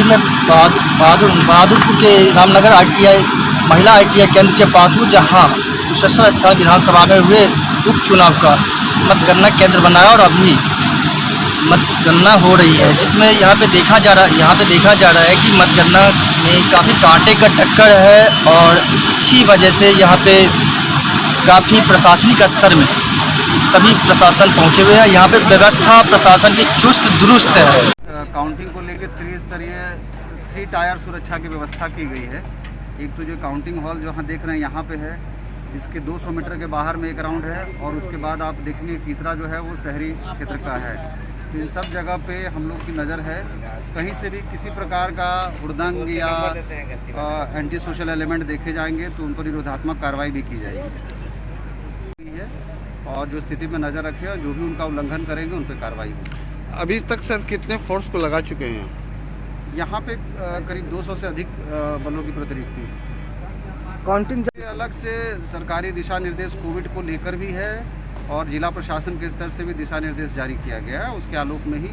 में बहादुरपुर के रामनगर ITI महिला ITI केंद्र के पास हूँ, जहाँ कुशेश्वर स्थान विधानसभा में हुए उपचुनाव का मतगणना केंद्र बनाया और अभी मतगणना हो रही है, जिसमें यहाँ पे देखा जा रहा है कि मतगणना में काफ़ी कांटे का टक्कर है और इसी वजह से यहाँ पे काफ़ी प्रशासनिक स्तर में सभी प्रशासन पहुँचे हुए हैं। यहाँ पे व्यवस्था प्रशासन की चुस्त दुरुस्त है। काउंटिंग को लेकर त्रिस्तरीय 3 टायर सुरक्षा की व्यवस्था की गई है। एक तो जो काउंटिंग हॉल जो हम देख रहे हैं यहाँ पे है, इसके 200 मीटर के बाहर में एक राउंड है और उसके बाद आप देखेंगे तीसरा जो है वो शहरी क्षेत्र का है। तो इन सब जगह पे हम लोग की नज़र है, कहीं से भी किसी प्रकार का हुड़दंग या एंटी सोशल एलिमेंट देखे जाएंगे तो उन पर निरोधात्मक कार्रवाई भी की जाएगी और जो स्थिति में नज़र रखे और जो भी उनका उल्लंघन करेंगे उन पर कार्रवाई होगी। अभी तक सर कितने फोर्स को लगा चुके हैं? यहाँ पे करीब 200 से अधिक बलों की प्रतिनियुक्ति है। काउंटिंग अलग से सरकारी दिशा निर्देश कोविड को लेकर भी है और जिला प्रशासन के स्तर से भी दिशा निर्देश जारी किया गया है। उसके आलोक में ही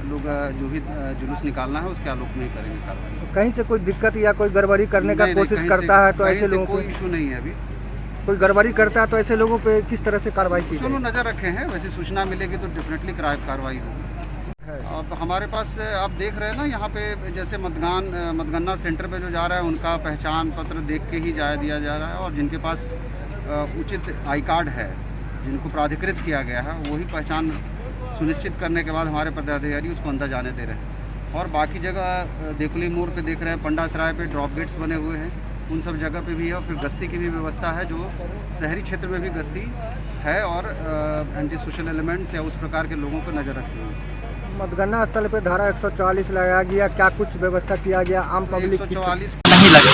लोग जो भी जुलूस निकालना है उसके आलोक में ही करेंगे कार्रवाई। कहीं से कोई दिक्कत या कोई गड़बड़ी करने का कोशिश करता है तो ऐसे लोगों को कोई इशू नहीं है। अभी कोई गड़बड़ी करता है तो ऐसे लोगों पे किस तरह से कार्रवाई की जाएगी? नज़र रखे हैं, वैसे सूचना मिलेगी तो डेफिनेटली कार्रवाई होगी। अब हमारे पास आप देख रहे हैं ना, यहाँ पे जैसे मतगणना सेंटर पे जो जा रहा है उनका पहचान पत्र देख के ही दिया जा रहा है और जिनके पास उचित आई कार्ड है, जिनको प्राधिकृत किया गया है, वही पहचान सुनिश्चित करने के बाद हमारे पदाधिकारी उसको अंदर जाने दे रहे हैं। और बाकी जगह देकुली मोड़ पे देख रहे हैं, पंडा सराय पे ड्रॉप गेट्स बने हुए हैं, उन सब जगह पे भी है। और फिर गश्ती की भी व्यवस्था है, जो शहरी क्षेत्र में भी गश्ती है और एंटी सोशल एलिमेंट्स या उस प्रकार के लोगों पर नज़र रखी हुई है। मतगणना स्थल पे धारा 144 लगाया गया, क्या कुछ व्यवस्था किया गया? आम पब्लिक 144 नहीं लगे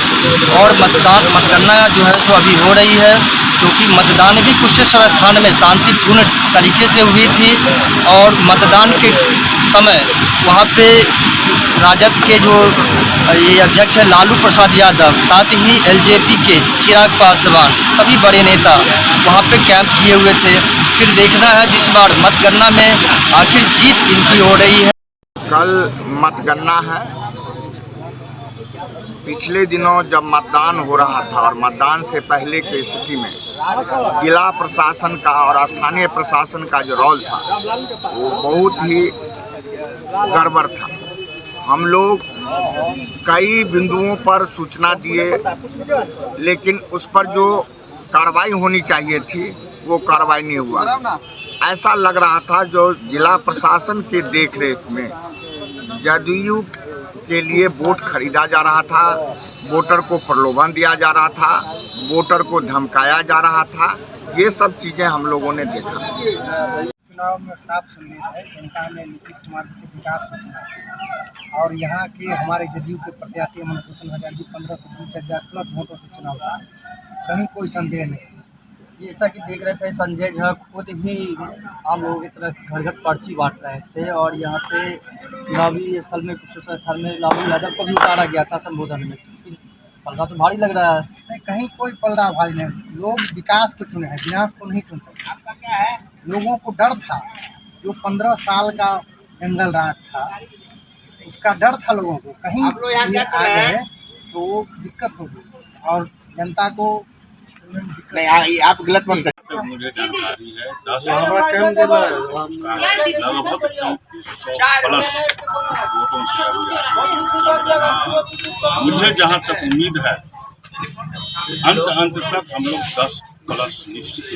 और मतगणना जो है सो अभी हो रही है, क्योंकि मतदान भी कुशेश्वर स्थान में शांतिपूर्ण तरीके से हुई थी और मतदान के समय वहाँ पे राजद के जो ये अध्यक्ष है लालू प्रसाद यादव, साथ ही LJP के चिराग पासवान, सभी बड़े नेता वहाँ पे कैंप किए हुए थे। फिर देखना है जिस बार मतगणना में आखिर जीत इनकी हो रही है। कल मतगणना है। पिछले दिनों जब मतदान हो रहा था और मतदान से पहले की स्थिति में जिला प्रशासन का और स्थानीय प्रशासन का जो रोल था वो बहुत ही गड़बड़ था। हम लोग कई बिंदुओं पर सूचना दिए, लेकिन उस पर जो कार्रवाई होनी चाहिए थी वो कार्रवाई नहीं हुआ। ऐसा लग रहा था जो जिला प्रशासन के देखरेख में जदयू के लिए वोट खरीदा जा रहा था, वोटर को प्रलोभन दिया जा रहा था, वोटर को धमकाया जा रहा था। ये सब चीज़ें हम लोगों ने देखा। चुनाव में साफ संदेश है, जनता ने नीतीश कुमार के विकास को चुना और यहाँ के हमारे जदयू के प्रत्याशी मनभूषण हज़ार जी 15 से 20 हज़ार प्लस वोटों से चुनाव था, कहीं कोई संदेह नहीं। जैसा कि देख रहे थे, संजय झा खुद ही आम लोगों की तरफ घर घर पर्ची बांट रहे थे और यहाँ पे चुनावी स्थल में कुशेश्वर स्थल में लालू यादव को भी उतारा गया था संबोधन में। पलड़ा तो भारी लग रहा है। नहीं, कहीं कोई पलड़ा भारी नहीं। लोग विकास को चुने हैं, विनाश को नहीं चुन सकते। लोगों को डर था, जो 15 साल का जंगल राज था उसका डर था लोगों को, कहीं ये आ गए तो दिक्कत होगी और जनता को नहीं, आप गलत मत करें। मुझे जानकारी है 10 लगभग 3400 प्लस वोटों से मुझे जहाँ तक उम्मीद है अंत तक हम लोग 10 प्लस निश्चित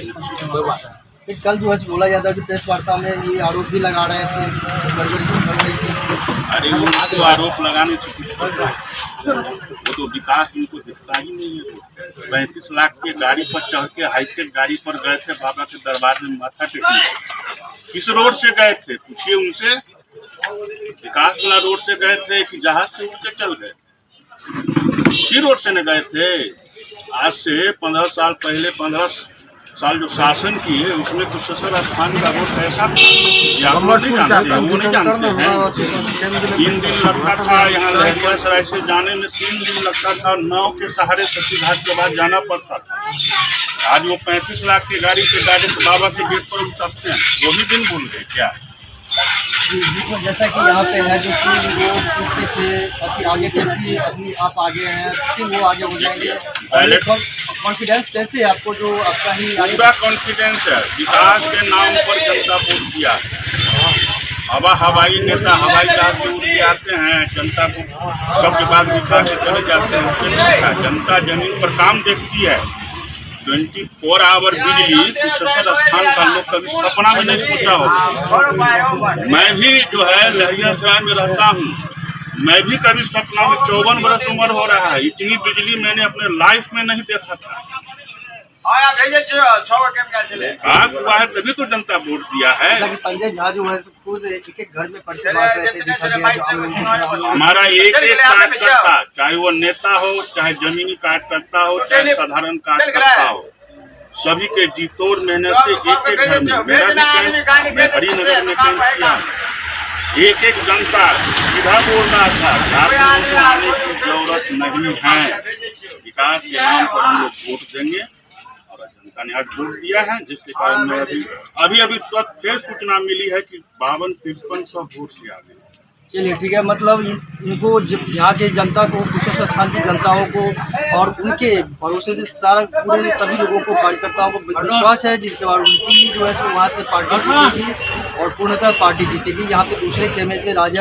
रूप से। फिर कल जो है बोला जाता है कि प्रेस वार्ता में ये आरोप भी लगा रहे थे। अरे उनको आरोप लगाने से कुछ पता है, वो तो विकास उनको दिखता ही नहीं है। 35 लाख के गाड़ी पर चढ़ के हाईटेक गाड़ी पर गए थे बाबा के दरबार में माथा टेकने। किस रोड से गए थे पूछिए उनसे। विकास वाला रोड से गए थे कि जहाज से उड़ के चल गए? इसी रोड से न गए थे। आज से 15 साल पहले 15 साल जो शासन किए उसमें कुशेश्वर स्थान का रोड कैसा था वो नहीं जानते हैं। 3 दिन लगता था यहाँ लहरिया सराय से जाने में, 3 दिन लगता था। नाव के सहारे सती घाट के बाद जाना पड़ता था। आज वो 35 लाख की गाड़ी से डायरेक्ट बाबा के गेट पर उतरते हैं। वो भी दिन भूल गए क्या? बीच में जैसा कि यहाँ पे है जो कि वो पीछे थे काफी आगे थे, कि अभी आप आगे हैं फिर वो आगे हो जाएंगे। कॉन्फिडेंस कैसे है आपको जो आपका ही आगे? पूरा कॉन्फिडेंस है। विकास के नाम पर जनता वोट दिया है। हवाई नेता हवाई जहाज से उड़ के आते हैं, जनता को सबके बाद विकास से चले जाते हैं। उससे नहीं होता। जनता जमीन पर काम देखती है। 24 आवर बिजली कुशेश्वर स्थान का लोग कभी सपना में नहीं सोचा होगा। मैं भी जो है लहरियासराय में रहता हूँ, मैं भी कभी सपना में 54 बरस उम्र हो रहा है, इतनी बिजली मैंने अपने लाइफ में नहीं देखा था। आज हुआ है तभी तो जनता वोट दिया है। संजय झा जो है खुद एक घर में पर्ची बांट रहे थे, देखा गया। हमारा एक कार्यकर्ता, चाहे वो नेता हो, चाहे जमीनी कार्यकर्ता हो, चाहे साधारण कार्यकर्ता हो, सभी के जी तोड़ मेहनत से एक घर में, मेरा भी कैंप, मैं हरिनगर में कैंप किया, एक जनता सीधा बोल रहा था झारखंड को आने की जरूरत नहीं है, विकास के नाम पर हम लोग वोट देंगे। और जनता ने आज वोट दिया है, जिसके कारण में अभी फिर सूचना मिली है कि 52-53 वोट से आगे। चलिए ठीक है, मतलब इनको यहाँ के जनता को, कुशेश्वर स्थान की जनताओं को और उनके भरोसे से सारा पूरे सभी लोगों को, कार्यकर्ताओं को विश्वास है जिस बार उनकी जो है वहाँ से पार्टी जीतेगी और पूर्णतः पार्टी जीतेगी। यहाँ पे दूसरे खेमे से राजा